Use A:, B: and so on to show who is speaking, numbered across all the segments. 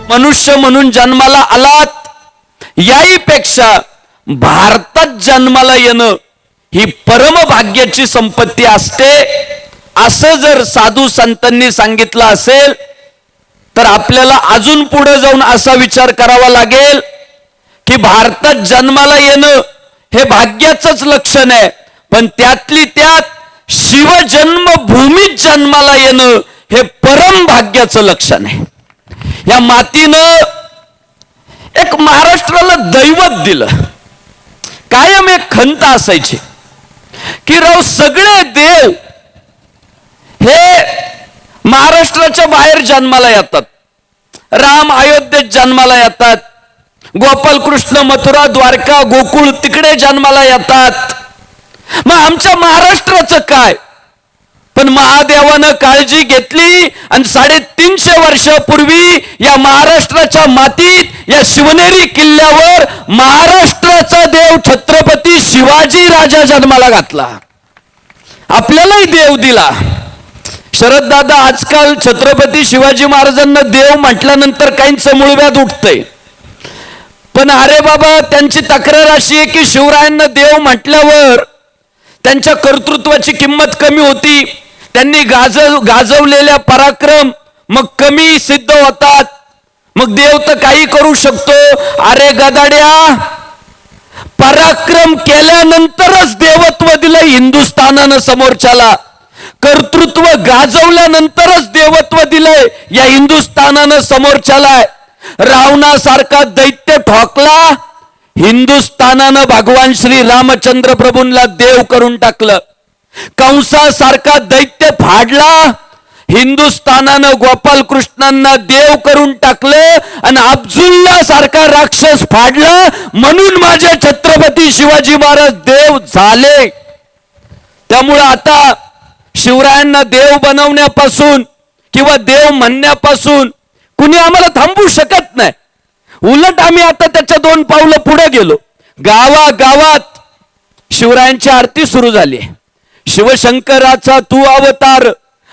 A: मनुष्य म्हणून जन्माला आलात, याहीपेक्षा भारतात जन्माला येणं ही परमभाग्याची संपत्ती असते असं जर साधू संतांनी सांगितलं असेल तर आपल्याला अजून पुढे जाऊन असा विचार करावा लागेल की भारतात जन्माला येणं हे भाग्याचंच लक्षण आहे, पण त्यातली त्यात शिवजन्मभूमीत जन्माला येणं हे परम भाग्याचं लक्षण आहे. या मातीनं एक महाराष्ट्राला दैवत दिलं. कायम एक खंत असायची की राव सगळे देव हे महाराष्ट्राच्या बाहेर जन्माला येतात. राम अयोध्येत जन्माला येतात, गोपाल कृष्ण मथुरा द्वारका गोकुळ तिकडे जन्माला येतात. मग आमच्या महाराष्ट्राचं काय? पण महादेवानं काळजी घेतली आणि 350 वर्षापूर्वी या महाराष्ट्राच्या मातीत या शिवनेरी किल्ल्यावर महाराष्ट्राचा देव छत्रपती शिवाजी राजा जन्माला घातला. आपल्यालाही देव दिला. शरद दादा, आजकाल छत्रपती शिवाजी महाराजांना देव म्हटल्यानंतर काहींचं मूळव्याध उठतंय. पण अरे बाबा, त्यांची तक्रार अशी आहे की शिवरायांना देव म्हटल्यावर त्यांच्या कर्तृत्वाची किंमत कमी होती. त्यांनी गाजवलेल्या पराक्रम मग कमी सिद्ध होतात. मग देव तर काही करू शकतो. अरे गदाड्या, पराक्रम केल्यानंतरच देवत्व दिलं हिंदुस्थानानं समोरच्याला. कर्तृत्व गाजवल्यानंतरच देवत्व दिलंय या हिंदुस्थानानं समोरच्याला. रावणासारखा दैत्य ठोकला, हिंदुस्थानानं भगवान श्री रामचंद्र प्रभूंना देव करून टाकलं. कंसासारखा दैत्य फाडला, हिंदुस्थानानं गोपाल कृष्णांना देव करून टाकलं. आणि अब्दुल्ला सारखा राक्षस फाडला, म्हणून माझे छत्रपती शिवाजी महाराज देव झाले. त्यामुळं आता शिवरायांना देव बनवण्यापासून किंवा देव म्हणण्यापासून कुणी आम्हाला थांबवू शकत नाही. उलट आम्ही आता त्याच्या 2 पावलं पुढे गेलो. गावागावात शिवरायांची आरती सुरू झाली. शिवशंकराचा तू अवतार,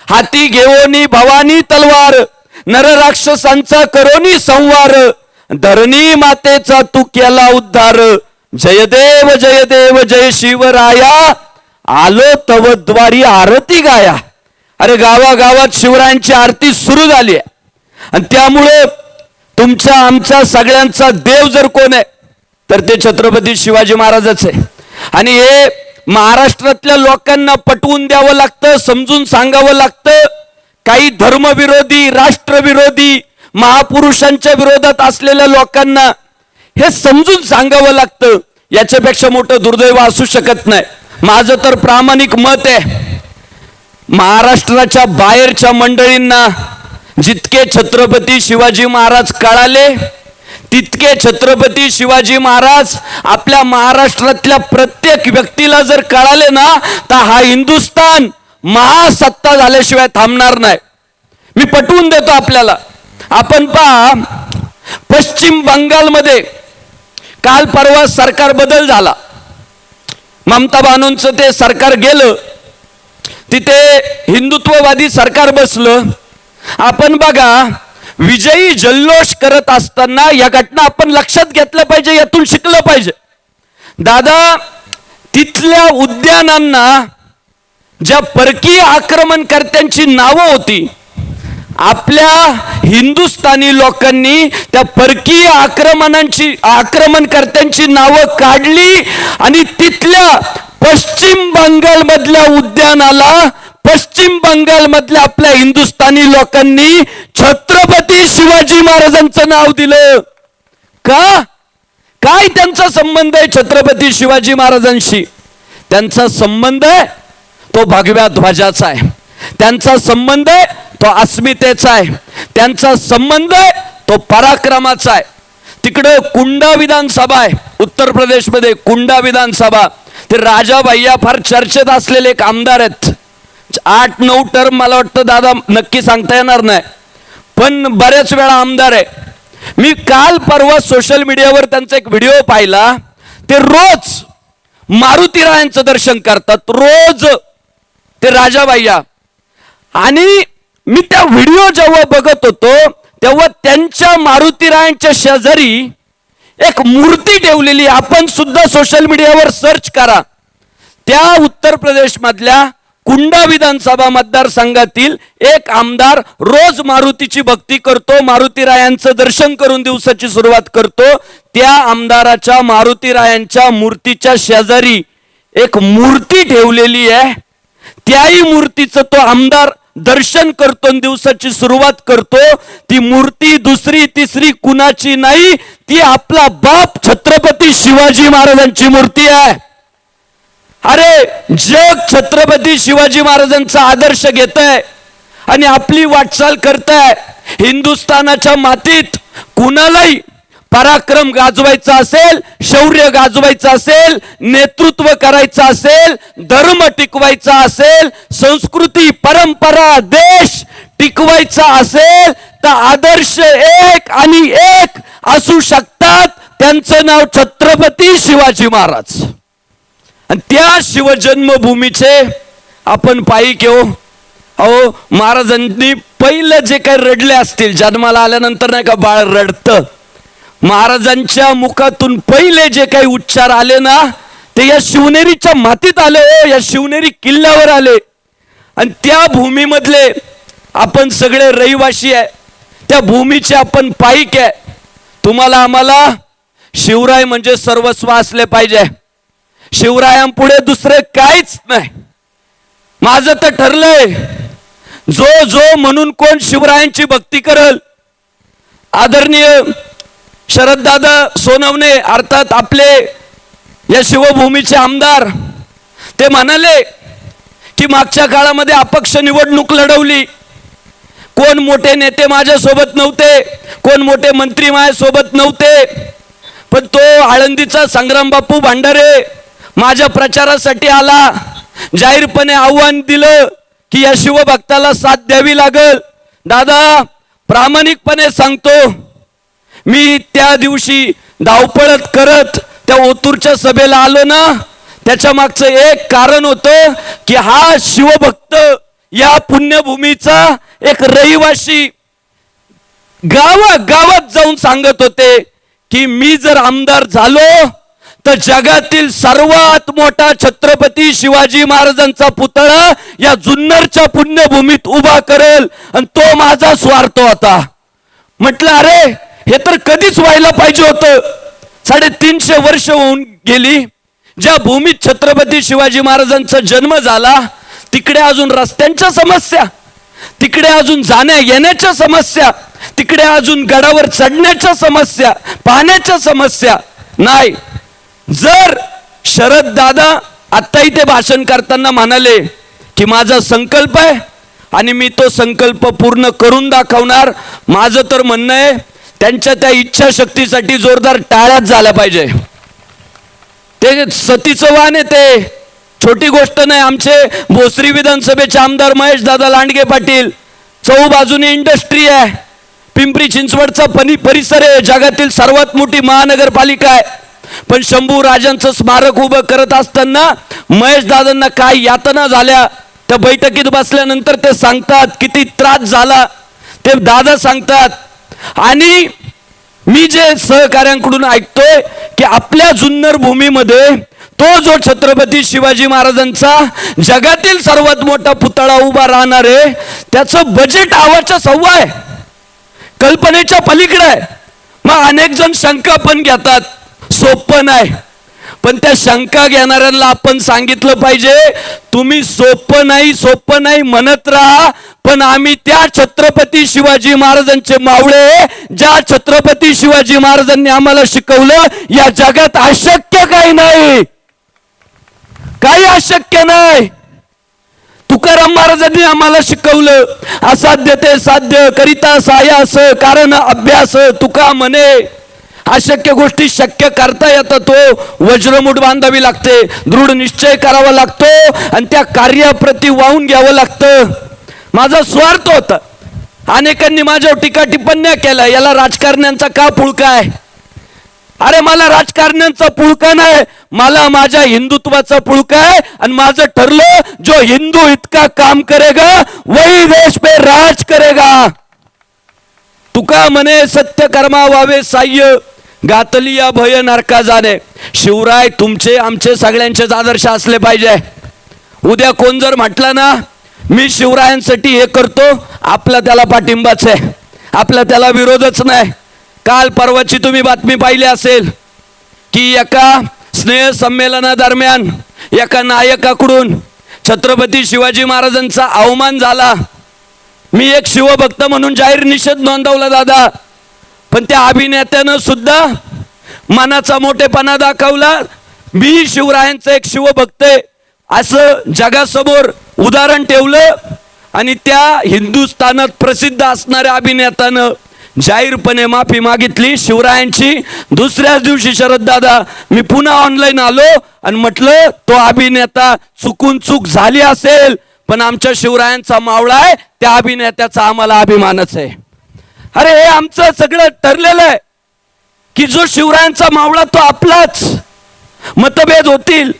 A: हाती घेऊनी भवानी तलवार, नर राक्षसांचा करोनी संवार, धरणी मातेचा तू केला उद्धार, जय देव जय शिवराया, आलो तव द्वारी आरती गाया. अरे गावागावात शिवरायांची आरती सुरू झाली आहे. आणि त्यामुळे तुमच्या आमच्या सगळ्यांचा देव जर कोण आहे तर ते छत्रपती शिवाजी महाराजच आहे. आणि हे महाराष्ट्रातल्या लोकांना पटवून द्यावं लागतं, समजून सांगावं लागतं. काही धर्मविरोधी, राष्ट्रविरोधी, महापुरुषांच्या विरोधात असलेल्या लोकांना हे समजून सांगावं लागतं. याच्यापेक्षा मोठं दुर्दैव असू शकत नाही. माझं तर प्रामाणिक मत आहे, महाराष्ट्राच्या बाहेरच्या मंडळींना जितके छत्रपती शिवाजी महाराज कळाले तितके छत्रपती शिवाजी महाराज आपल्या महाराष्ट्रातल्या प्रत्येक व्यक्तीला जर कळाले ना तर हा हिंदुस्थान महासत्ता झाल्याशिवाय थांबणार नाही. मी पटवून देतो आपल्याला. आपण पहा, पश्चिम बंगालमध्ये काल परवा सरकार बदल झाला. ममता बानूंचं ते सरकार गेलं, तिथे हिंदुत्ववादी सरकार बसलं. आपण बघा, विजयी जल्लोष करत असताना या घटना आपण लक्षात घेतल्या पाहिजे, यातून शिकलं पाहिजे. दादा, तिथल्या उद्यानांना ज्या परकीय आक्रमणकर्त्यांची नावं होती, आपल्या हिंदुस्थानी लोकांनी त्या परकीय आक्रमणकर्त्यांची नावं काढली आणि तिथल्या पश्चिम बंगाल मधल्या उद्यानाला पश्चिम बंगाल मधल्या आपल्या हिंदुस्थानी लोकांनी छत्रपती शिवाजी महाराजांचं नाव दिलं. का? काय त्यांचा संबंध आहे छत्रपती शिवाजी महाराजांशी? त्यांचा संबंध आहे तो भगव्या ध्वजाचा आहे. त्यांचा संबंध आहे तो अस्मितेचा आहे. त्यांचा संबंध आहे तो पराक्रमाचा आहे. तिकडे कुंडा विधानसभा आहे उत्तर प्रदेशमध्ये, कुंडा विधानसभा. ते राजा भैया फार चर्चेत असलेले एक आमदार आहेत. 8-9 टर्म मला वाटतं दादा नक्की सांगता येणार नाही, पण बऱ्याच वेळा आमदार आहे. मी काल परवा सोशल मीडियावर त्यांचा एक व्हिडिओ पाहिला. ते रोज मारुतीरायांचं दर्शन करतात, रोज ते राजा भैया. आणि मी त्या व्हिडिओ जेव्हा बघत होतो तेव्हा त्यांच्या मारुतीरायांच्या शेजारी एक मूर्ती ठेवलेली. आपण सुद्धा सोशल मीडियावर सर्च करा. त्या उत्तर प्रदेश मधल्या कुंडा विधानसभा मतदारसंघातील एक आमदार रोज मारुतीची भक्ती करतो, मारुतीरायांचं दर्शन करून दिवसाची सुरुवात करतो. त्या आमदाराच्या मारुतीरायांच्या मूर्तीच्या शेजारी एक मूर्ती ठेवलेली आहे. त्याही मूर्तीचं तो आमदार दर्शन करतो, दिवसाची सुरुवात करतो. ती मूर्ती दुसरी तिसरी कुणाची नाही, ती आपला बाप छत्रपती शिवाजी महाराजांची मूर्ती आहे. अरे जग छत्रपती शिवाजी महाराजांचा आदर्श घेत आहे आणि आपली वाटचाल करत आहे. हिंदुस्थानाच्या मातीत कुणालाही पराक्रम गाजवायचा असेल, शौर्य गाजवायचं असेल, नेतृत्व करायचं असेल, धर्म टिकवायचा असेल, संस्कृती परंपरा देश टिकवायचा असेल तर आदर्श एक आणि एक असू शकतात. त्यांचं नाव छत्रपती शिवाजी महाराज. आणि त्या शिवजन्मभूमीचे आपण पायी घेऊ. अहो महाराजांनी पहिलं जे काही रडले असतील, जन्माला आल्यानंतर नाही का बाळ रडतं, महाराजांच्या मुखातून पहिले जे काही उच्चार आले ना ते या शिवनेरीच्या मातीत आले, या शिवनेरी किल्ल्यावर आले. आणि त्या भूमीमधले आपण सगळे रहिवासी आहे, त्या भूमीचे आपण पाईक आहे. तुम्हाला आम्हाला शिवराय म्हणजे सर्वस्व असले पाहिजे. शिवरायांपुढे दुसरे काहीच नाही. माझं तर ठरलंय, जो जो म्हणून कोण शिवरायांची भक्ती करल. आदरणीय शरददादा सोनवणे अर्थात आपले या शिवभूमीचे आमदार, ते म्हणाले की मागच्या काळामध्ये अपक्ष निवडणूक लढवली, कोण मोठे नेते माझ्या सोबत नव्हते, कोण मोठे मंत्री माझ्या सोबत नव्हते, पण तो आळंदीचा संग्राम बापू भांडारे माझ्या प्रचारासाठी आला. जाहीरपणे आव्हान दिलं की या शिवभक्ताला साथ द्यावी लागल. दादा प्रामाणिकपणे सांगतो, मी त्या दिवशी धावपळत करत त्या ओतूरच्या सभेला आलो ना, त्याच्या मागचं एक कारण होतं की हा शिवभक्त या पुण्यभूमीचा एक रहिवासी गावात जाऊन सांगत होते की मी जर आमदार झालो तर जगातील सर्वात मोठा छत्रपती शिवाजी महाराजांचा पुतळा या जुन्नरच्या पुण्यभूमीत उभा करेल. आणि तो माझा स्वार्थ होता. म्हटलं अरे हे तर कधीच व्हायला पाहिजे होतं. 350 वर्ष होऊन गेली. ज्या भूमीत छत्रपती शिवाजी महाराजांचा जन्म झाला तिकडे अजून रस्त्यांच्या समस्या, तिकडे अजून जाण्या येण्याच्या समस्या, तिकडे अजून गडावर चढण्याच्या समस्या, पाण्याच्या समस्या नाही. जर शरद दादा आता इथे भाषण करताना म्हणाले की माझा संकल्प आहे आणि मी तो संकल्प पूर्ण करून दाखवणार, माझं तर म्हणणं आहे त्यांच्या त्या इच्छाशक्तीसाठी जोरदार टाळ्याच झाल्या पाहिजे. ते सतीचं वाण आहे, ते छोटी गोष्ट नाही. आमचे भोसरी विधानसभेचे आमदार महेश दादा लांडगे पाटील, चहूबाजूने इंडस्ट्री आहे, पिंपरी चिंचवडचा परिसर आहे, जगातील सर्वात मोठी महानगरपालिका आहे. पण शंभू राजांचं स्मारक उभं करत असताना महेश दादांना काय यातना झाल्या त्या बैठकीत बसल्यानंतर ते सांगतात, किती त्रास झाला ते दादा सांगतात. आणि मी जे सहकाऱ्यांकडून ऐकतोय की आपल्या जुन्नर भूमीमध्ये तो जो छत्रपती शिवाजी महाराजांचा जगातील सर्वात मोठा पुतळा उभा राहणार आहे, त्याचं बजेट आवाच्या सव्वा आहे, कल्पनेच्या पलीकडे आहे. मग अनेक जण शंका पण घेतात, सोपं नाही. पण त्या शंका घेणाऱ्यांना आपण सांगितलं पाहिजे, तुम्ही सोपं नाही म्हणत राहा, पण आम्ही त्या छत्रपती शिवाजी महाराजांचे मावळे, ज्या छत्रपती शिवाजी महाराजांनी आम्हाला शिकवलं या जगात अशक्य काही नाही, काही अशक्य नाही. तुकाराम महाराजांनी आम्हाला शिकवलं, असाध्य ते साध्य करिता सायास कारण अभ्यास तुका म्हणे. अशक्य गोष्टी शक्य करता येतात, तो वज्रमुठ बांधावी लागते, दृढ निश्चय करावा लागतो आणि त्या कार्याप्रती वाहून घ्यावं लागतं. माझा स्वार्थ होता. अनेकांनी माझ्यावर टीका टिप्पण्या केल्या, याला राजकारण्यांचा का पुळका आहे. अरे मला राजकारण्यांचा पुळका नाही, मला माझ्या हिंदुत्वाचा पुळका आहे. आणि माझं ठरलं, जो हिंदू इतका काम करेगा वही देश पे राज करेगा. तुका म्हणे सत्य कर्मा व्हावे साह्य, घातली या भय नरका जाणे. शिवराय तुमचे आमचे सगळ्यांचेच आदर्श असले पाहिजे. उद्या कोण जर म्हटलं ना मी शिवरायांसाठी हे करतो, आपला त्याला पाठिंबाच आहे, आपला त्याला विरोधच नाही. काल परवाची तुम्ही बातमी पाहिली असेल की एका स्नेह संमेलनादरम्यान एका नायकाकडून छत्रपती शिवाजी महाराजांचा अवमान झाला. मी एक शिवभक्त म्हणून जाहीर निषेध नोंदवला दादा, पण त्या अभिनेत्यानं सुद्धा मनाचा मोठेपणा दाखवला. मी शिवरायांचा एक शिवभक्त आहे असं जगासमोर उदाहरण ठेवलं आणि त्या हिंदुस्थानात प्रसिद्ध असणाऱ्या अभिनेत्यानं जाहीरपणे माफी मागितली शिवरायांची. दुसऱ्याच दिवशी शरद दादा मी पुन्हा ऑनलाईन आलो आणि म्हटलं तो अभिनेता चुकून चूक झाली असेल, पण आमच्या शिवरायांचा मावळा आहे, त्या अभिनेत्याचा आम्हाला अभिमानच आहे. अरे हे आमचं सगळं ठरलेलं आहे की जो शिवरायांचा मावळा तो आपलाच. मतभेद होतील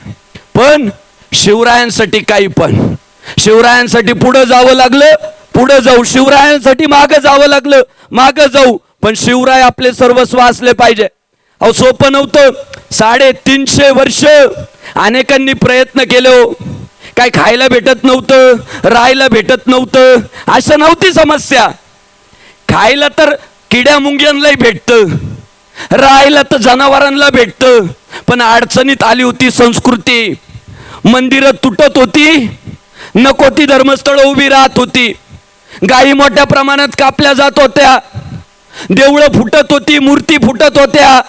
A: पण शिवरायांसाठी काही पण, शिवरायांसाठी पुढे जावं लागलं पुढे जाऊ, शिवरायांसाठी मागं जावं लागलं मागं जाऊ, पण शिवराय आपले सर्वस्व असले पाहिजे. अहो सोपं नव्हतं. 350 वर्ष अनेकांनी प्रयत्न केले हो. काय खायला भेटत नव्हतं, राहायला भेटत नव्हतं, असं नव्हती समस्या. खायला तर किड्या मुंग्यांनाही भेटतं, राहायला तर जनावरांना भेटतं, पण अडचणीत आली होती संस्कृती. मंदिरं तुटत होती, नको ती धर्मस्थळ उभी राहत होती, गायी मोठ्या प्रमाणात कापल्या जात होत्या, देवळं फुटत होती, मूर्ती फुटत होत्या,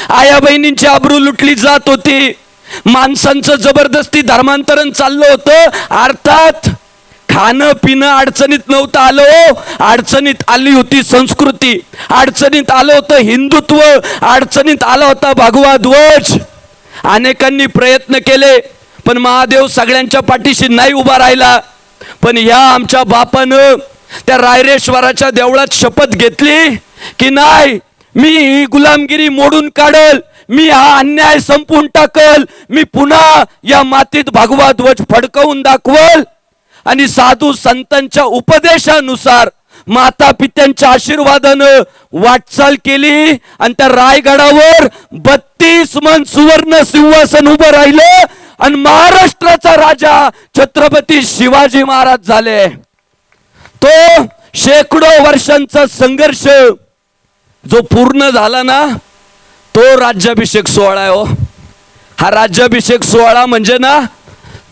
A: आया बहिणींची आबरू लुटली जात होती, माणसांचं जबरदस्ती धर्मांतरण चाललं होतं. अर्थात खाणं पिणं अडचणीत नव्हतं आलं, अडचणीत आली होती संस्कृती, अडचणीत आलं होतं हिंदुत्व, अडचणीत आला होता भगवा ध्वज. अनेकांनी प्रयत्न केले पण महादेव सगळ्यांच्या पाठीशी नाही उभा राहिला. पण ह्या आमच्या बापानं त्या रायरेश्वराच्या देवळात शपथ घेतली की नाही, मी ही गुलामगिरी मोडून काढल, मी हा अन्याय संपवून टाकल, मी पुन्हा या मातीत भगवा ध्वज फडकवून दाखवल. आणि साधू संतांच्या उपदेशानुसार माता पित्यांच्या आशीर्वादानं वाटचाल केली आणि त्या रायगडावर 32 मन सुवर्ण सिंहासन उभं राहिलं आणि महाराष्ट्राचा राजा छत्रपती शिवाजी महाराज झाले. तो शेकडो वर्षांचा संघर्ष जो पूर्ण झाला ना, तो राज्याभिषेक सोहळा आहे हो. हा राज्याभिषेक सोहळा म्हणजे ना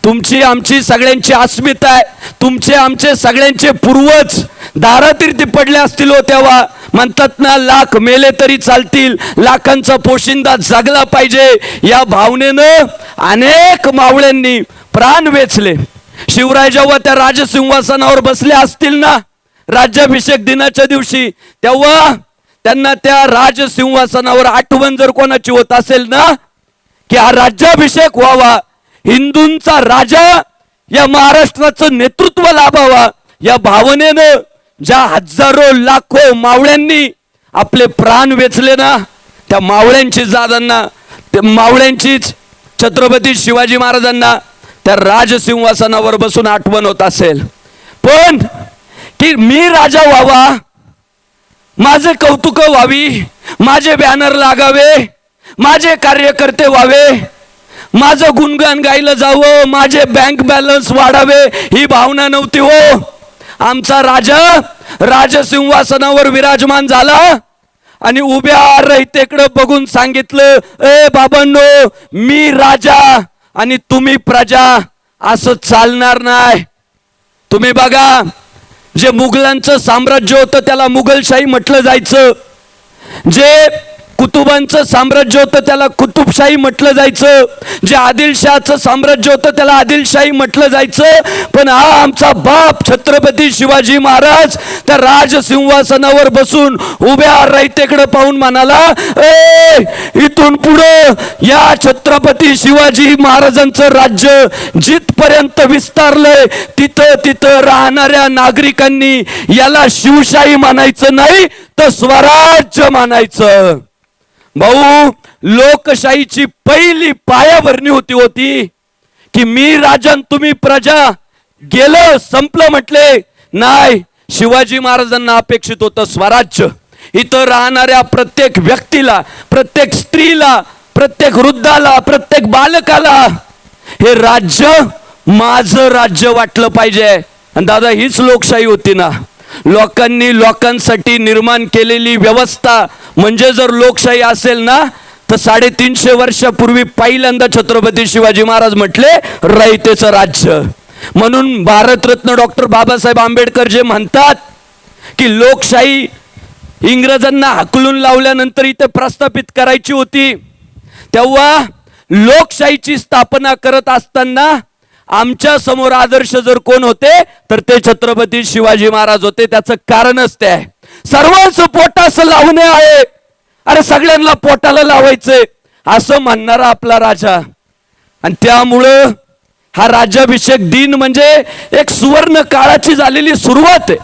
A: तुमची आमची सगळ्यांची अस्मिता आहे. तुमचे आमचे सगळ्यांचे पूर्वज दारातीर्थी पडले असतील हो तेव्हा. म्हणतात ना लाख मेले तरी चालतील, लाखांचा पोशिंदा जगला पाहिजे, या भावनेनं अनेक मावळ्यांनी प्राण वेचले. शिवराय जेव्हा त्या राजसिंहासनावर बसले असतील ना राज्याभिषेक दिनाच्या दिवशी, तेव्हा त्यांना त्या राजसिंहासनावर आठवण जर कोणाची होत असेल ना की हा राज्याभिषेक व्हावा, हिंदूंचा राजा या महाराष्ट्राचं नेतृत्व लाभावा, या भावनेनं ज्या हजारो लाखो मावळ्यांनी आपले प्राण वेचले ना, त्या मावळ्यांची दादांना, त्या मावळ्यांचीच छत्रपती शिवाजी महाराजांना त्या राजसिंहासनावर बसून आठवण होत असेल. पण की मी राजा व्हावा, माझे कौतुक व्हावी, माझे बॅनर लागावे, माझे कार्यकर्ते व्हावे, माझं गुणगान गायलं जावं, माझे बँक बॅलन्स वाढावे, ही भावना नव्हती हो. आमचा राजा राजसिंहासनावर विराजमान झाला आणि उभ्या रहितेकडे बघून सांगितलं, ए बाबांनो, मी राजा आणि तुम्ही प्रजा, असं चालणार नाही. तुम्ही बघा, जे मुघलांचं साम्राज्य होतं त्याला मुघलशाही म्हटलं जायचं, जे कुतुबांचं साम्राज्य होतं त्याला कुतुबशाही म्हटलं जायचं, जे आदिलशाहचं साम्राज्य होतं त्याला आदिलशाही म्हटलं जायचं. पण हा आमचा बाप छत्रपती शिवाजी महाराज त्या राजसिंहासनावर बसून उभ्या रयतेकडे पाहून म्हणाला, ए इथून पुढे या छत्रपती शिवाजी महाराजांचं राज्य जिथपर्यंत विस्तारलंय तिथं तिथं राहणाऱ्या नागरिकांनी याला शिवशाही म्हणायचं नाही तर स्वराज्य म्हणायचं. भाऊ, लोकशाहीची पहिली पायाभरणी होती की मी राजन तुम्ही प्रजा. गेलं संपलं म्हटले नाही, शिवाजी महाराजांना अपेक्षित होतं स्वराज्य. इथं राहणाऱ्या प्रत्येक व्यक्तीला, प्रत्येक स्त्रीला, प्रत्येक वृद्धाला, प्रत्येक बालकाला हे राज्य माझं राज्य वाटलं पाहिजे. आणि दादा, हीच लोकशाही होती ना. लोकांनी लोकांसाठी निर्माण केलेली व्यवस्था म्हणजे जर लोकशाही असेल ना, तर 350 वर्षापूर्वी पहिल्यांदा छत्रपती शिवाजी महाराज म्हटले रयतेचं राज्य. म्हणून भारतरत्न डॉक्टर बाबासाहेब आंबेडकर जे म्हणतात की लोकशाही इंग्रजांना हाकलून लावल्यानंतर इथे प्रस्थापित करायची होती, तेव्हा लोकशाहीची स्थापना करत असताना आमच्या समोर आदर्श जर कोण होते तर ते छत्रपती शिवाजी महाराज होते. त्याचं कारणच ते आहे, सर्वांचं पोटास लावणे आहे. अरे सगळ्यांना पोटाला लावायचंय असं म्हणणारा आपला राजा. आणि त्यामुळं हा राज्याभिषेक दिन म्हणजे एक सुवर्ण काळाची झालेली सुरुवात आहे.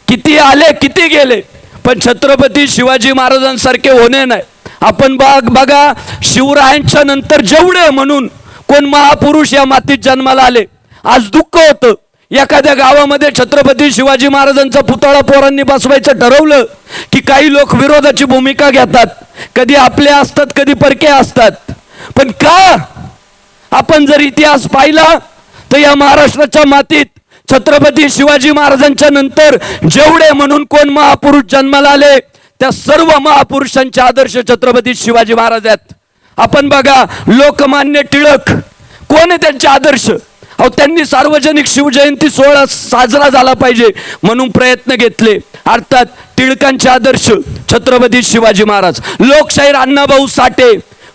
A: किती आले किती गेले, पण छत्रपती शिवाजी महाराजांसारखे होणे नाही. आपण बघा, शिवरायांच्या नंतर जेवढे म्हणून कोण महापुरुष या मातीत जन्माला आले. आज दुःख होतं, एखाद्या गावामध्ये छत्रपती शिवाजी महाराजांचा पुतळा पोरांनी बसवायचं ठरवलं की काही लोक विरोधाची भूमिका घेतात. कधी आपले असतात, कधी परके असतात. पण का? आपण जर इतिहास पाहिला तर या महाराष्ट्राच्या मातीत छत्रपती शिवाजी महाराजांच्या नंतर जेवढे म्हणून कोण महापुरुष जन्माला आले, त्या सर्व महापुरुषांचे आदर्श छत्रपती शिवाजी महाराज आहेत. आपण बघा, लोकमान्य टिळक कोण आहे त्यांचे आदर्श? अहो, त्यांनी सार्वजनिक शिवजयंती सोहळा साजरा झाला पाहिजे म्हणून प्रयत्न घेतले. अर्थात टिळकांचे आदर्श छत्रपती शिवाजी महाराज. लोकशाहीर अण्णाभाऊ साठे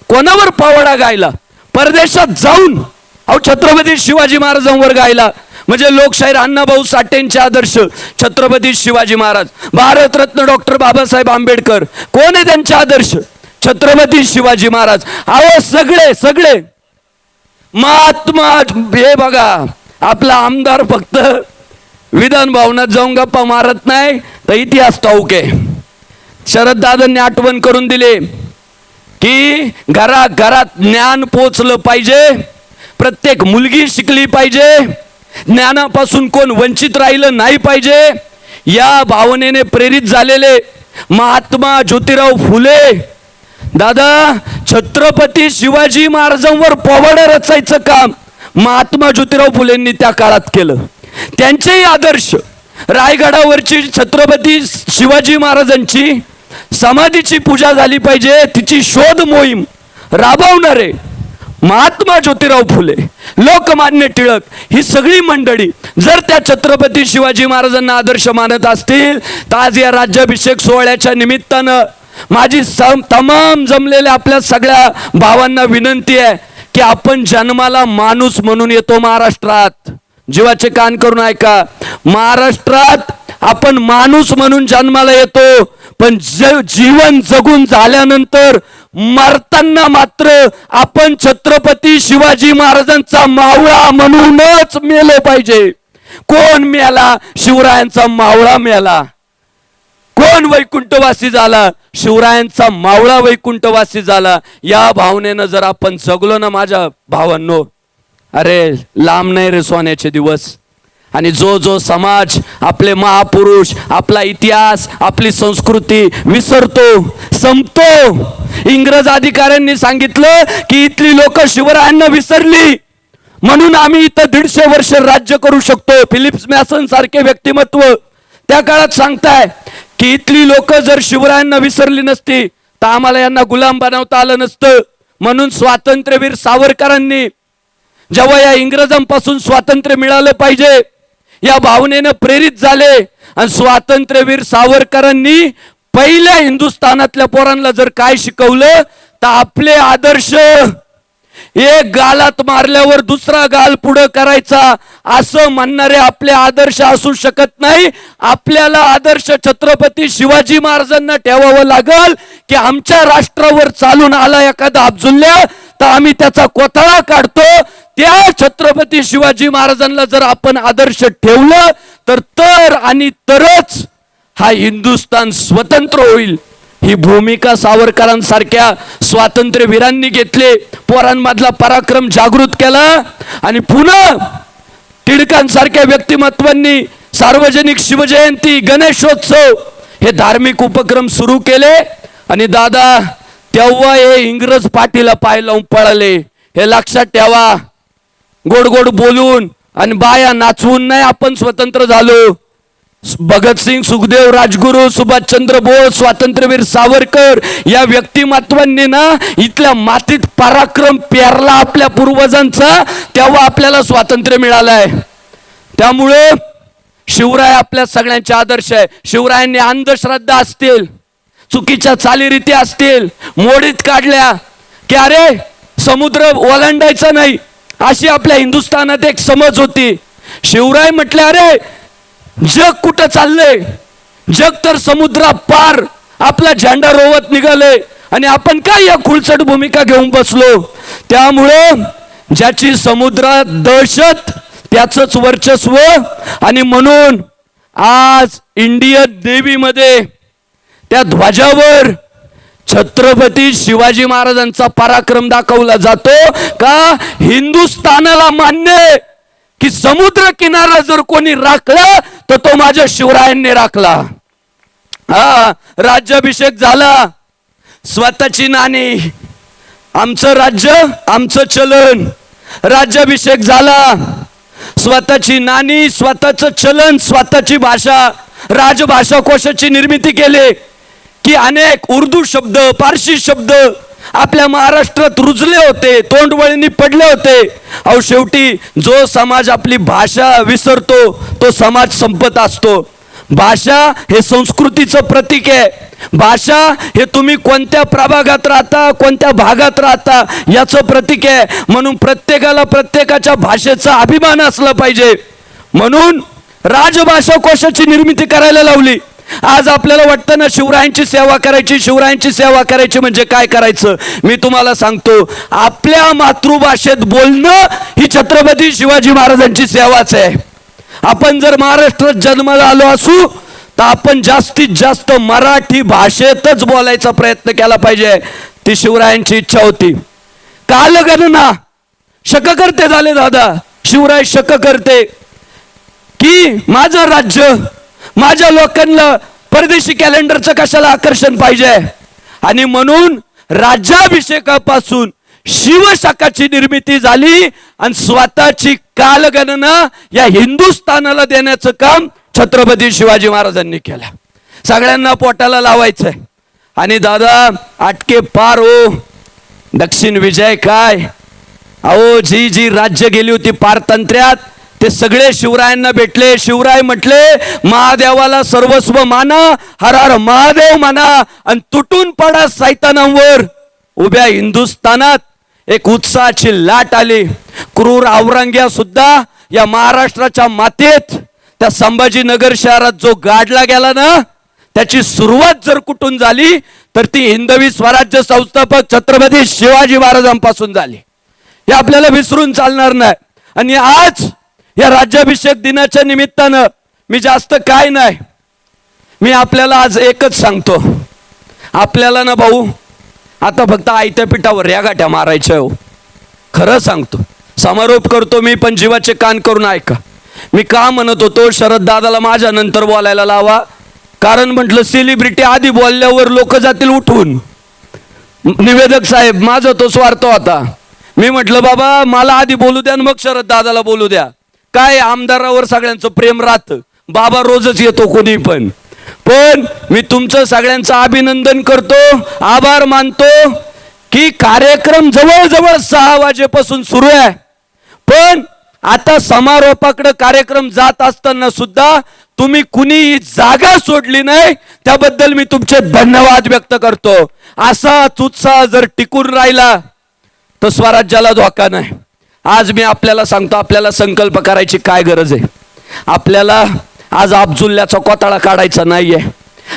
A: कोणावर पावडा गायला? परदेशात जाऊन अहो छत्रपती शिवाजी महाराजांवर गायला. म्हणजे लोकशाहीर अण्णाभाऊ साठेंचे आदर्श छत्रपती शिवाजी महाराज. भारतरत्न डॉक्टर बाबासाहेब आंबेडकर कोण आहे त्यांचे आदर्श? छत्रपती शिवाजी महाराज. अहो सगळे महात्मा. हे बघा, आपला आमदार फक्त विधान भवनात जाऊन गप्पा मारत नाही तर इतिहास ठाऊक आहे. शरद दादांनी आठवण करून दिले की घराघरात ज्ञान पोचलं पाहिजे, प्रत्येक मुलगी शिकली पाहिजे, ज्ञानापासून कोण वंचित राहिलं नाही पाहिजे. या भावनेने प्रेरित झालेले महात्मा ज्योतिराव फुले. दादा, छत्रपती शिवाजी महाराजांवर पोवाडा रचायचं काम महात्मा ज्योतिराव फुलेंनी त्या काळात केलं. त्यांचेही आदर्श रायगडावरची छत्रपती शिवाजी महाराजांची समाधीची पूजा झाली पाहिजे, तिची शोध मोहीम राबवणारे महात्मा ज्योतिराव फुले, लोकमान्य टिळक, ही सगळी मंडळी जर त्या छत्रपती शिवाजी महाराजांना आदर्श मानत असतील तर आज या राज्याभिषेक सोहळ्याच्या निमित्तानं माझी तमाम जमलेल्या आपल्या सगळ्या भावांना विनंती आहे की आपण जन्माला माणूस म्हणून येतो महाराष्ट्रात. जीवाचे कान करून ऐका, महाराष्ट्रात आपण माणूस म्हणून जन्माला येतो, पण जीवन जगून झाल्यानंतर मरताना मात्र आपण छत्रपती शिवाजी महाराजांचा मावळा म्हणूनच मेलो पाहिजे. कोण मेला? शिवरायांचा मावळा मेला. कोण वैकुंठवासी झाला? शिवरायांचा मावळा वैकुंठवासी झाला. या भावनेनं जर आपण जगलो ना माझ्या भावांनो, अरे लांब नाही रे सोन्याचे दिवस. आणि जो समाज आपले महापुरुष, आपला इतिहास, आपली संस्कृती विसरतो, संपतो. इंग्रज अधिकाऱ्यांनी सांगितलं की इथली लोक शिवरायांना विसरली म्हणून आम्ही इथं 150 वर्ष राज्य करू शकतो. फिलिप्स मॅसन सारखे व्यक्तिमत्व त्या काळात सांगताय की इथली लोक जर शिवरायांना विसरली नसती तर आम्हाला यांना गुलाम बनवता आलं नसतं. म्हणून स्वातंत्र्यवीर सावरकरांनी जेव्हा या इंग्रजांपासून स्वातंत्र्य मिळालं पाहिजे या भावनेनं प्रेरित झाले. आणि स्वातंत्र्यवीर सावरकरांनी पहिल्या हिंदुस्थानातल्या पोरांना जर काय शिकवलं तर आपले आदर्श एक गालात मारल्यावर दुसरा गाल पुढे करायचा असं म्हणणारे आपले आदर्श असू शकत नाही. आपल्याला आदर्श छत्रपती शिवाजी महाराजांना ठेवावं लागल की आमच्या राष्ट्रावर चालून आला एखादा अब्दुल्ला तर आम्ही त्याचा कोथळा काढतो. त्या छत्रपती शिवाजी महाराजांना जर आपण आदर्श ठेवलं तर आणि तरच हा हिंदुस्थान स्वतंत्र होईल. ही भूमिका सावरकरांसारख्या स्वातंत्र्यवीरांनी घेतले, पोरांमधला पराक्रम जागृत केला. आणि पुन्हा टिळकांसारख्या व्यक्तिमत्वांनी सार्वजनिक शिवजयंती, गणेशोत्सव हे धार्मिक उपक्रम सुरू केले आणि दादा तेव्हा हे इंग्रज पाठीला पाय लावून पळाले. हे लक्षात ठेवा. गोड गोड बोलून आणि बाया नाचवून नाही आपण स्वतंत्र झालो. भगतसिंग, सुखदेव, राजगुरू, सुभाषचंद्र बोस, स्वातंत्र्यवीर सावरकर या व्यक्तिमत्वांनी ना इथल्या मातीत पराक्रम पेरला आपल्या पूर्वजांचा, तेव्हा आपल्याला स्वातंत्र्य मिळालंय. त्यामुळे शिवराय आपल्या सगळ्यांचे आदर्श आहे. शिवरायांनी अंधश्रद्धा असतील, चुकीच्या चालीरीती असतील मोडीत काढल्या की अरे समुद्र ओलांडायचा नाही, अशी आपल्या हिंदुस्थानात एक समज होती. शिवराय म्हटले अरे जग कुठं चाललंय, जग तर समुद्रा पार आपला झेंडा रोवत निघाले आणि आपण काय या खुळचट भूमिका घेऊन बसलो. त्यामुळं ज्याची समुद्रात दहशत त्याचंच वर्चस्व. आणि म्हणून आज इंडियन नेव्हीमध्ये त्या ध्वजावर छत्रपती शिवाजी महाराजांचा पराक्रम दाखवला जातो का हिंदुस्थानाला मान्य आहे की समुद्र किनारा जर कोणी राखला तर तो माझ्या शिवरायांनी राखला. हा, राज्याभिषेक झाला, स्वतःची नाणी, आमचं राज्य आमचं चलन. राज्याभिषेक झाला, स्वतःची नाणी, स्वतःचं चलन, स्वतःची भाषा, राजभाषा कोशाची निर्मिती केली की अनेक उर्दू शब्द, पारशी शब्द आपल्या महाराष्ट्रात रुजले होते, तोंडवळींनी पडले होते. अहो शेवटी जो समाज आपली भाषा विसरतो तो समाज संपत असतो. भाषा हे संस्कृतीचं प्रतीक आहे. भाषा हे तुम्ही कोणत्या प्रभागात राहता, कोणत्या भागात राहता याचं प्रतीक आहे. म्हणून प्रत्येकाला प्रत्येकाच्या भाषेचा अभिमान असला पाहिजे. म्हणून राजभाषा कोशाची निर्मिती करायला लावली. आज आपल्याला वाटतं ना शिवरायांची सेवा करायची, शिवरायांची सेवा करायची म्हणजे काय करायचं. मी तुम्हाला सांगतो, आपल्या मातृभाषेत बोलणं ही छत्रपती शिवाजी महाराजांची सेवाच आहे. आपण जर महाराष्ट्रात जन्माला आलो असू तर आपण जास्तीत जास्त मराठी भाषेतच बोलायचा प्रयत्न केला पाहिजे. ती शिवरायांची इच्छा होती. कालगणना शककर्ते झाले दादा. शिवराय शककर्ते की माझं राज्य, माझ्या लोकांना परदेशी कॅलेंडरचं कशाला आकर्षण पाहिजे. आणि म्हणून राज्याभिषेकापासून शिवशकाची निर्मिती झाली आणि स्वतःची कालगणना या हिंदुस्थानाला देण्याचं काम छत्रपती शिवाजी महाराजांनी केलं. सगळ्यांना पोटाला लावायचंय. आणि दादा आटके पार हो, दक्षिण विजय काय. अहो जी जी राज्य गेली होती पारतंत्र्यात ते सगळे शिवरायांना भेटले. शिवराय म्हटले महादेवाला सर्वस्व माना, हर हर महादेव माना आणि तुटून पडा सैतानांवर. उभ्या हिंदुस्थानात एक उत्साहाची लाट आली. क्रूर औरंग्या सुद्धा या महाराष्ट्राच्या मातीत त्या संभाजीनगर शहरात जो गाडला गेला ना, त्याची सुरुवात जर कुठून झाली तर ती हिंदवी स्वराज्य संस्थापक छत्रपती शिवाजी महाराजांपासून झाली. हे आपल्याला विसरून चालणार नाही. आणि आज या राज्याभिषेक दिनाच्या निमित्तानं मी जास्त काय नाही, मी आपल्याला आज एकच सांगतो. आपल्याला ना भाऊ आता फक्त आयत्या पिठावर या गाठ्या मारायच्या हो. खरं सांगतो, समारोप करतो मी, पण जीवाचे कान करून ऐका. मी का म्हणत होतो शरद दादाला माझ्या नंतर बोलायला लावा, कारण म्हटलं सेलिब्रिटी आधी बोलल्यावर लोक जातील उठून. निवेदक साहेब माझा तो स्वार्थ होता. मी म्हटलं बाबा मला आधी बोलू द्या मग शरद दादाला बोलू द्या. काय आमदारावर सगळ्यांचं प्रेम राहतं, बाबा रोजच येतो कोणी पण मी तुमचं सगळ्यांचं अभिनंदन करतो, आभार मानतो की कार्यक्रम जवळजवळ 6 वाजेपासून सुरू आहे. पण आता समारोपाकडे कार्यक्रम जात असताना सुद्धा तुम्ही कुणी जागा सोडली नाही, त्याबद्दल मी तुमचे धन्यवाद व्यक्त करतो. असाच उत्साह जर टिकून राहिला तर स्वराज्याला धोका नाही. आज मी आपल्याला सांगतो, आपल्याला संकल्प करायची काय गरज आहे. आपल्याला आज अब्जुल्ल्याचा कोताळा काढायचा नाहीये.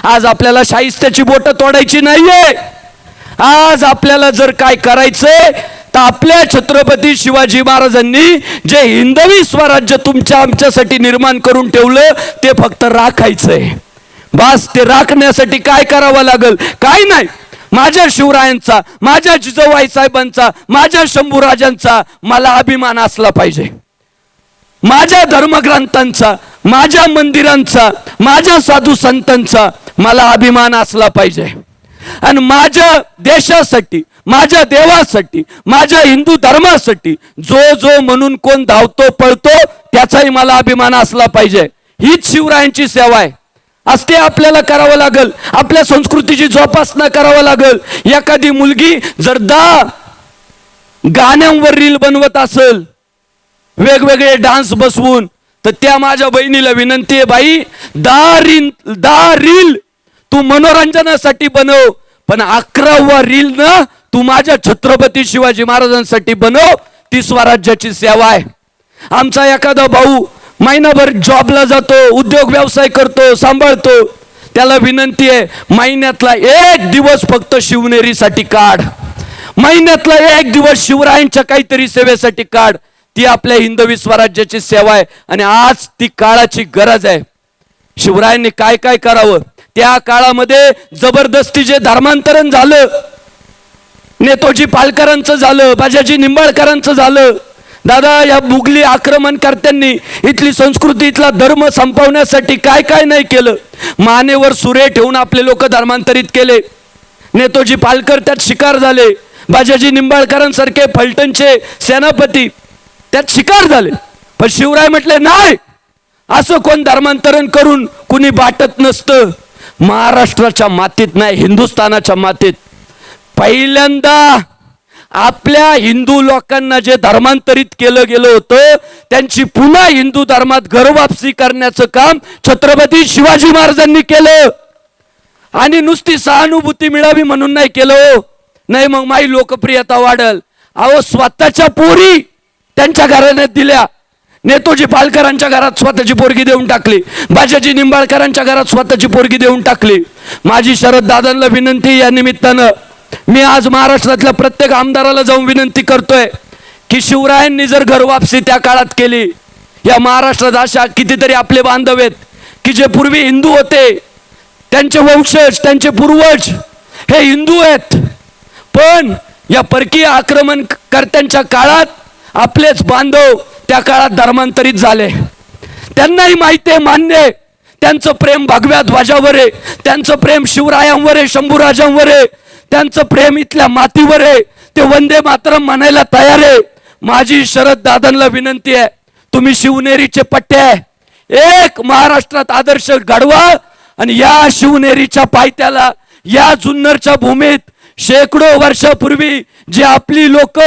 A: आज आपल्याला शाहिस्त्याची बोट तोडायची नाहीये. आज आपल्याला जर काय करायचंय तर आपल्या छत्रपती शिवाजी महाराजांनी जे हिंदवी स्वराज्य तुमच्या आमच्यासाठी निर्माण करून ठेवलं ते फक्त राखायचंय. बस ते राखण्यासाठी काय करावं लागेल, काय नाही. माझ्या शिवरायांचा, माझ्या जिजाबाई साहेबांचा, माझ्या शंभूराजांचा मला अभिमान असला पाहिजे. माझ्या धर्मग्रंथांचा, माझ्या मंदिरांचा, माझ्या साधू संतांचा, मला अभिमान असला पाहिजे. आणि माझ्या देशासाठी, माझ्या देवासाठी, माझ्या हिंदू धर्मासाठी जो जो म्हणून कोण धावतो पळतो त्याचाही मला अभिमान असला पाहिजे. हीच शिवरायांची सेवा आहे. असते आपल्याला करावं लागल, आपल्या संस्कृतीची जोपासना करावं लागल. एखादी मुलगी जर गाण्यांवर रील बनवत असेल, वेगवेगळे डान्स बसवून, तर त्या माझ्या बहिणीला विनंती आहे, बाई दहा रील तू मनोरंजनासाठी बनव, पण 11वा रील ना तू माझ्या छत्रपती शिवाजी महाराजांसाठी बनव. ती स्वराज्याची सेवा आहे. आमचा एखादा भाऊ महिनाभर जॉबला जातो, उद्योग व्यवसाय करतो, सांभाळतो, त्याला विनंती आहे, महिन्यातला 1 दिवस फक्त शिवनेरीसाठी काढ, महिन्यातला 1 दिवस शिवरायांच्या काहीतरी सेवेसाठी काढ. ती आपल्या हिंदवी स्वराज्याची सेवा आहे आणि आज ती काळाची गरज आहे. शिवरायांनी काय काय करावं, त्या काळामध्ये जबरदस्ती जे धर्मांतरण झालं, नेतोजी पालकरांचं झालं, बाजाजी निंबाळकरांचं झालं. दादा, या मुघली आक्रमणकर्त्यांनी इथली संस्कृती, इथला धर्म संपवण्यासाठी काय काय नाही केलं. मानेवर सुरे ठेवून आपले लोक धर्मांतरित केले. नेतोजी पालकर त्यात शिकार झाले, बाजाजी निंबाळकरांसारखे फलटणचे सेनापती त्यात शिकार झाले. पण शिवराय म्हटले नाही, असं कोण धर्मांतरण करून कुणी बाटत नसतं. महाराष्ट्राच्या मातीत नाही, हिंदुस्थानाच्या मातीत पहिल्यांदा आपल्या हिंदू लोकांना जे धर्मांतरित केलं गेलं होतं त्यांची पुन्हा हिंदू धर्मात घरवापसी करण्याचं काम छत्रपती शिवाजी महाराजांनी केलं. आणि नुसती सहानुभूती मिळावी म्हणून नाही केलं. नाही मग माझी लोकप्रियता वाढल. अहो, स्वतःच्या पोरी त्यांच्या घराण्यात दिल्या. नेतोजी पालकरांच्या घरात स्वतःची पोरगी देऊन टाकली, बाजाजी निंबाळकरांच्या घरात स्वतःची पोरगी देऊन टाकली. माझी शरद दादांना विनंती, या निमित्तानं मी आज महाराष्ट्रातल्या प्रत्येक आमदाराला जाऊन विनंती करतोय की शिवरायांनी जर घरवापसी त्या काळात केली, या महाराष्ट्रात अशा कितीतरी आपले बांधव आहेत की जे पूर्वी हिंदू होते, त्यांचे वंशज, त्यांचे पूर्वज हे हिंदू आहेत, पण या परकीय आक्रमणकर्त्यांच्या काळात आपलेच बांधव त्या काळात धर्मांतरित झाले. त्यांनाही माहिती आहे, मान्य आहे, त्यांचं प्रेम भगव्या ध्वजावर आहे, त्यांचं प्रेम शिवरायांवर आहे, शंभूराजांवर आहे, त्यांचं प्रेम इथल्या मातीवर आहे. ते वंदे मातरम म्हणायला तयार आहे. माझी शरद दादांना विनंती आहे, तुम्ही शिवनेरीचे पट्टे आहे, एक महाराष्ट्रात आदर्श घडवा आणि या शिवनेरीच्या पायथ्याला, या जुन्नरच्या भूमीत शेकडो वर्षापूर्वी जे आपली लोक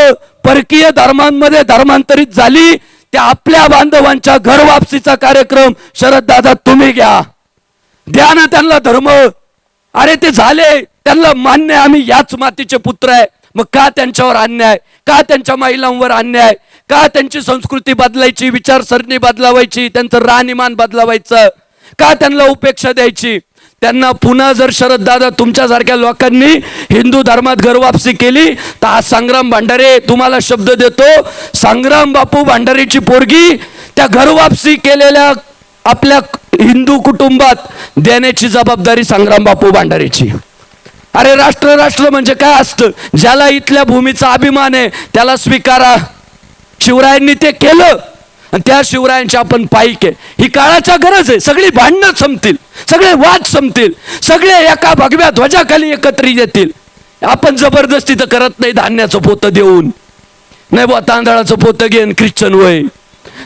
A: परकीय धर्मांमध्ये धर्मांतरित झाली, त्या आपल्या बांधवांच्या घरवापसीचा कार्यक्रम शरद दादा तुम्ही घ्या. द्या ना त्यांना धर्म. अरे ते झाले, त्यांना मान्य, आम्ही याच मातीचे पुत्र आहे. मग का त्यांच्यावर अन्याय, का त्यांच्या महिलांवर अन्याय, का त्यांची संस्कृती बदलायची, विचारसरणी बदलावायची, त्यांचं राहणीमान बदलावायचं, का त्यांना उपेक्षा द्यायची. त्यांना पुन्हा जर शरद दादा तुमच्यासारख्या लोकांनी हिंदू धर्मात घरवापसी केली तर आज संग्राम भांडारे, तुम्हाला शब्द देतो, संग्राम बापू भांडारेची पोरगी त्या घरवापसी केलेल्या आपल्या हिंदू कुटुंबात देण्याची जबाबदारी संग्राम बापू भांडारेची. अरे राष्ट्र राष्ट्र म्हणजे काय असतं, ज्याला इथल्या भूमीचा अभिमान आहे त्याला स्वीकारा. शिवरायांनी ते केलं आणि त्या शिवरायांचे आपण पाईक आहे. ही काळाच्या गरज आहे. सगळी भांडणं संपतील, सगळे वाद संपतील, सगळे एका भगव्या ध्वजाखाली एकत्रित येतील. आपण जबरदस्ती तर करत नाही. धान्याचं पोतं देऊन नाही बुवा, तांदळाचं पोतं घेऊन ख्रिश्चन वय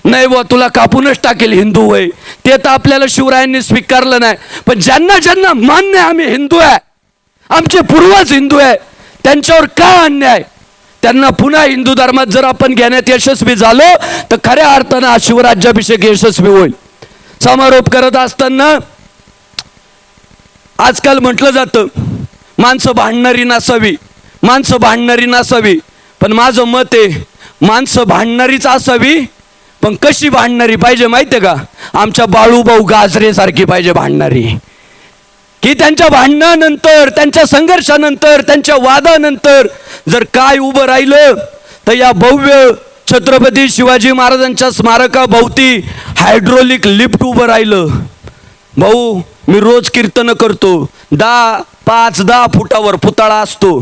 A: नाही बुवा, तुला कापूनच टाकेल हिंदू वय, ते तर आपल्याला शिवरायांनी स्वीकारलं नाही. पण ज्यांना ज्यांना मान्य आम्ही हिंदू आहे, आमचे पूर्वज हिंदू आहे, त्यांच्यावर का अन्याय, त्यांना पुन्हा हिंदू धर्मात जर आपण घेण्यात यशस्वी झालो तर खऱ्या अर्थानं हा शिवराज्याभिषेक यशस्वी होईल. समारोप करत असताना आजकाल म्हटलं जातं माणसं भांडणारी नसावी, माणसं भांडणारी नसावी. पण माझं मत आहे माणसं भांडणारीच असावी, पण कशी भांडणारी पाहिजे माहिती आहे का, आमच्या बाळूभाऊ गाजरे सारखी पाहिजे भांडणारी, की त्यांच्या भांडणानंतर, त्यांच्या संघर्षानंतर, त्यांच्या वादानंतर जर काय उभं राहिलं तर या भव्य छत्रपती शिवाजी महाराजांच्या स्मारकाभोवती हायड्रोलिक लिफ्ट उभं राहिलं. भाऊ, मी रोज कीर्तन करतो, 5-10 फुटावर पुतळा असतो,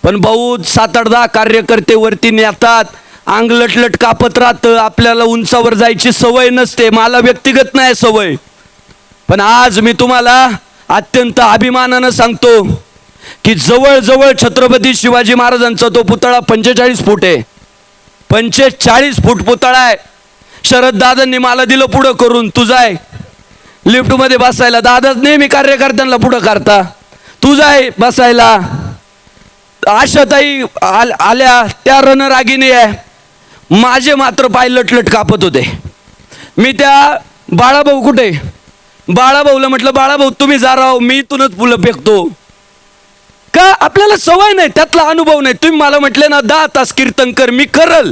A: पण भाऊ 7-8-10 कार्यकर्ते वरती नेतात, अंग लटलट कापत राहतं. आपल्याला उंचावर जायची सवय नसते, मला व्यक्तिगत नाही सवय. पण आज मी तुम्हाला अत्यंत अभिमानानं सांगतो की जवळजवळ छत्रपती शिवाजी महाराजांचा तो पुतळा 45 फूट आहे. 45 फूट पुतळा आहे. शरद दादांनी मला दिलं पुढं करून, तू जाय लिफ्ट मध्ये बसायला. दादाच नेहमी कार्यकर्त्यांना पुढं करता, तू जाय बसायला. आशाताई आल्या, त्या रणरागिणी आहे. माझे मात्र पाय लटलट कापत होते. मी त्या बाळाभाऊ कुठे, बाळाभाऊला म्हटलं बाळाभाऊ तुम्ही जा राव, मी इथूनच फुलं फेकतो. का आपल्याला सवय नाही, त्यातला अनुभव नाही. तुम्ही मला म्हटले ना 10 तास कीर्तन कर, मी करल,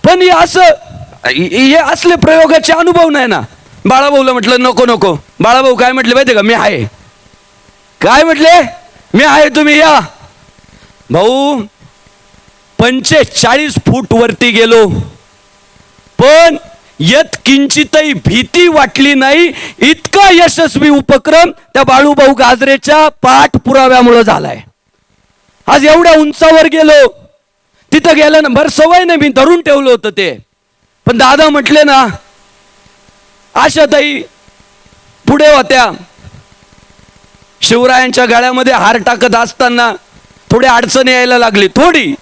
A: पण हे असले प्रयोगाचे अनुभव नाही ना. बाळाभाऊला म्हटलं नको नको. बाळाभाऊ काय म्हटले माहिती का, मी आहे. काय म्हटले, मी आहे, तुम्ही या. भाऊ 45 फूट वरती गेलो, पण यत किंचितही भीती वाटली नाही. इतका यशस्वी उपक्रम त्या बाळूभाऊ गाजरेच्या पाठपुराव्यामुळे झालाय. आज एवढ्या उंचावर गेलो, तिथं गेलं ना, भर सवय नाही, मी धरून ठेवलं होतं ते. पण दादा म्हटले ना, आशाताई पुढे होत्या. शिवरायांच्या गळ्यामध्ये हार टाकत असताना थोडी अडचण यायला लागली, थोडी,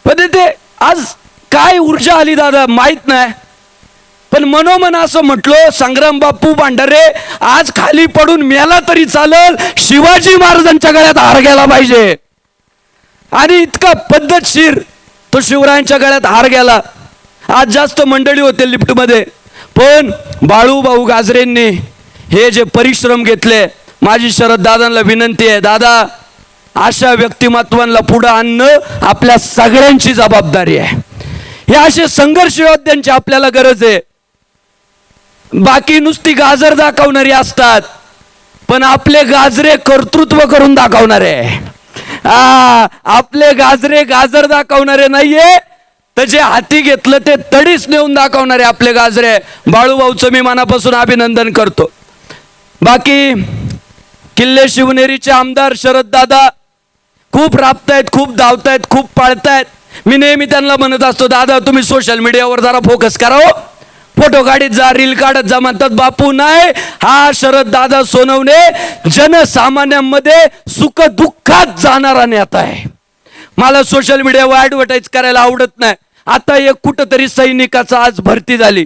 A: पण ते आज काय ऊर्जा आली दादा माहित नाही. पण मनोमन असं म्हटलं, संग्राम बापू भांडारे आज खाली पडून मेला तरी चालल, शिवाजी महाराजांच्या गळ्यात हार गेला पाहिजे. आणि इतका पद्धतशीर तो शिवरायांच्या गळ्यात हार गेला. आज जास्त मंडळी होते लिफ्ट मध्ये, पण बाळूभाऊ गाजरेंनी हे जे परिश्रम घेतले, माझी शरद दादांना विनंती आहे, दादा अशा व्यक्तिमत्वांना पुढे आणणं आपल्या सगळ्यांची जबाबदारी आहे. हे असे संघर्ष योद्ध्यांची आपल्याला गरज आहे. बाकी नुसती गाजर दाखवणारी असतात, पण आपले गाजरे कर्तृत्व करून दाखवणारे. आपले गाजरे गाजर दाखवणारे नाहीये, तर जे हाती घेतलं ते तडीच नेऊन दाखवणारे आपले गाजरे. बाळूभाऊचं मी मनापासून अभिनंदन करतो. बाकी किल्ले शिवनेरीचे आमदार शरद दादा खूप राबतायत, खूप धावतायत, खूप पाळतायत. मी नेहमी त्यांना म्हणत असतो, दादा तुम्ही सोशल मीडियावर जरा फोकस करा हो, फोटो काढत जा, रील काढत जा. म्हणतात बापू नाही, हा शरद दादा सोनवणे जनसामान्यांमध्ये सुख दुःखात जाणारा नेता आहे. मला सोशल मीडियावर ऍडव्हर्टाईज करायला आवडत नाही. आता एक कुठंतरी सैनिकाचा आज भरती झाली,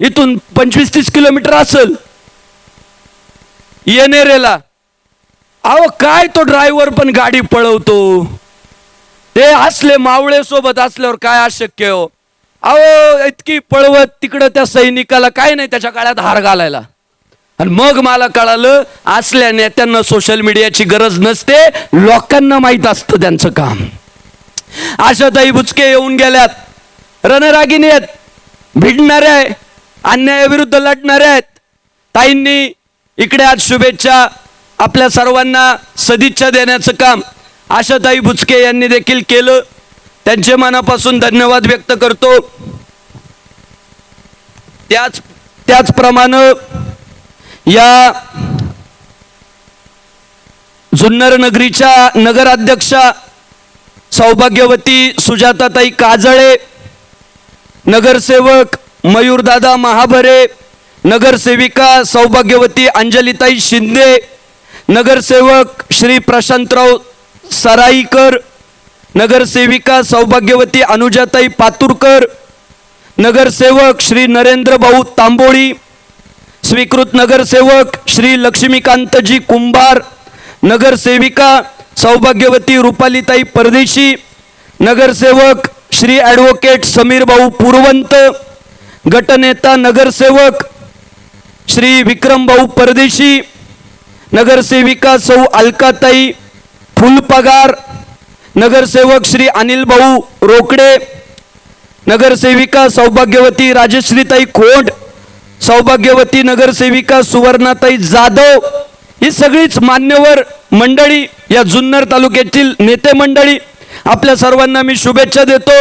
A: इथून 25-30 किलोमीटर असेल येणेरेला. अहो काय तो ड्रायव्हर पण गाडी पळवतो, ते असले मावळे सोबत असल्यावर काय अशक्य हो. अहो इतकी पळवत तिकडं त्या सैनिकाला काय नाही त्याच्या काळात हार घालायला. आणि मग मला कळालं, असल्या नेत्यांना सोशल मीडियाची गरज नसते, लोकांना माहित असतं त्यांचं काम. आशाताई बुचके येऊन गेल्यात, रणरागिणी आहेत, भिडणाऱ्या आहे, अन्यायाविरुद्ध लढणाऱ्या आहेत. ताईंनी इकडे आज शुभेच्छा, आपल्या सर्वांना सदिच्छा देण्याचं काम आशाताई बुचके यांनी देखील केलं. त्यांचे मनापासून धन्यवाद व्यक्त करतो. त्याचप्रमाणे या जुन्नर नगरीच्या नगराध्यक्षा सौभाग्यवती सुजाताताई काजळे, नगरसेवक मयूरदादा महाभरे, नगरसेविका सौभाग्यवती अंजलीताई शिंदे, नगरसेवक श्री प्रशांतराव सराईकर, नगरसेविका सौभाग्यवती अनुजाताई पातुरकर, नगरसेवक श्री नरेंद्र भाऊ तांबोळी, स्वीकृत नगरसेवक श्री लक्ष्मीकांतजी कुंभार, नगरसेविका सौभाग्यवती रुपालीताई परदेशी, नगरसेवक श्री ॲडव्होकेट समीर भाऊ पुरवंत, गटनेता नगरसेवक श्री विक्रम भाऊ परदेशी, नगरसेविका सौ अलकाताई फुलपगार, नगरसेवक श्री अनिल भाऊ रोकडे, नगरसेविका सौभाग्यवती राजश्रीताई खोड, सौभाग्यवती नगरसेविका सुवर्णाताई जाधव, ही सगळीच मान्यवर मंडळी, या जुन्नर तालुक्यातील नेते मंडळी, आपल्या सर्वांना मी शुभेच्छा देतो.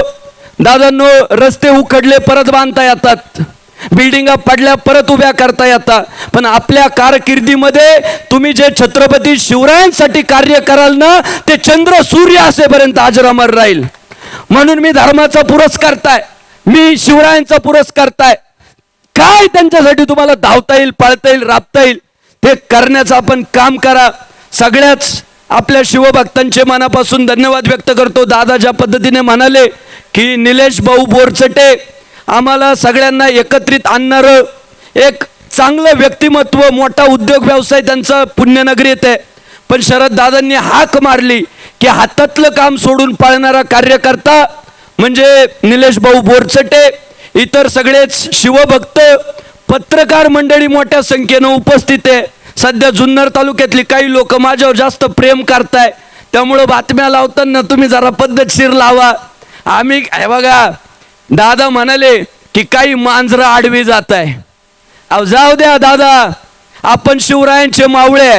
A: दादांनो, रस्ते उखडले परत बांधता येतात, बिल्डिंगा पडल्या परत उभ्या करता येतात, पण आपल्या कारकिर्दीमध्ये तुम्ही जे छत्रपती शिवरायांसाठी कार्य कराल ना, ते चंद्र सूर्य असेपर्यंत अजरामर राहील. म्हणून मी धर्माचा पुरस्कारताय, मी शिवरायांचा पुरस्कारताय. काय त्यांच्यासाठी तुम्हाला धावता येईल, पळता येईल, राबता येईल हे करण्याचं आपण काम करा. सगळ्याच आपल्या शिवभक्तांचे मनापासून धन्यवाद व्यक्त करतो. दादा ज्या पद्धतीने म्हणाले की निलेश भाऊ बोरचटे आम्हाला सगळ्यांना एकत्रित आणणारं एक चांगलं व्यक्तिमत्व, मोठा उद्योग व्यवसाय त्यांचा पुण्यनगरी येते. पण शरद दादांनी हाक मारली की हातातलं काम सोडून पाळणारा कार्यकर्ता म्हणजे निलेश भाऊ बोरचटे. इतर सगळेच शिवभक्त, पत्रकार मंडळी मोठ्या संख्येनं उपस्थित आहे. सध्या जुन्नर तालुक्यातली काही लोक माझ्यावर जास्त प्रेम करताय, त्यामुळं बातम्या लावताना तुम्ही जरा पद्धतशीर लावा. आम्ही हे बघा, दादा म्हणाले की काही मांजरं आडवी जात आहे. अहो जाऊ द्या दादा, आपण शिवरायांचे मावळे.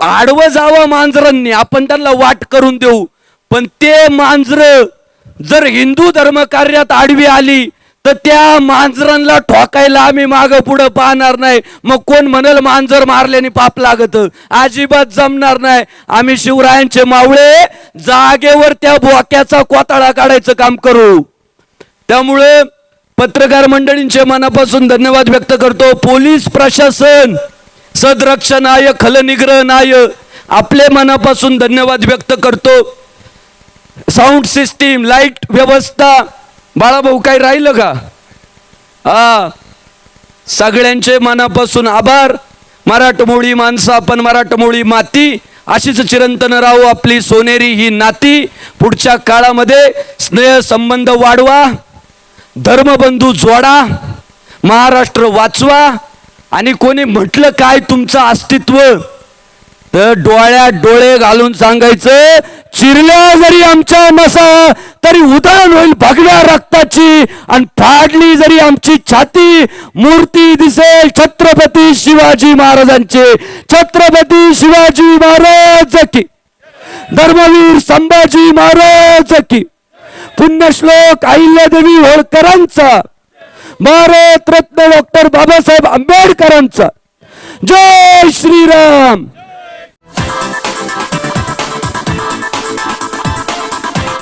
A: आडवं जावं मांजरांनी, आपण त्यांना वाट करून देऊ. पण ते मांजरं जर हिंदू धर्म कार्यात आडवी आली तर त्या मांजरांना ठोकायला आम्ही मागं पुढं पाहणार नाही. मग कोण म्हणेल मांजर मारल्याने पाप लागत, अजिबात जमणार नाही. आम्ही शिवरायांचे मावळे जागेवर त्या बोक्याचा कोताळा काढायचं काम करू. त्यामुळे पत्रकार मंडळींचे मनापासून धन्यवाद व्यक्त करतो. पोलीस प्रशासन, सदरक्षणाय खलनिग्रहणाय आपले मनापासून धन्यवाद व्यक्त करतो. साऊंड सिस्टीम, लाईट व्यवस्था, बाळाभाऊ काय राहिलं का? सगळ्यांचे मनापासून आभार. मराठमोळी माणसं आपण, मराठमोळी माती अशीच चिरंतन राहू आपली सोनेरी ही नाती. पुढच्या काळामध्ये स्नेह संबंध वाढवा, धर्मबंधू जोडा, महाराष्ट्र वाचवा. आणि कोणी म्हटलं काय तुमचं अस्तित्व, तर डोळ्यात डोळे घालून सांगायचं, चिरल्या जरी आमच्या नसा तरी उधळण होईल भगव्या रक्ताची, आणि फाडली जरी आमची छाती मूर्ती दिसेल छत्रपती शिवाजी महाराजांचे. छत्रपती शिवाजी महाराज की, धर्मवीर संभाजी महाराज की, पुण्यश्लोक अहिल्यादेवी होळकरांचा, भारत रत्न डॉक्टर बाबासाहेब आंबेडकरांचा. जय श्रीराम.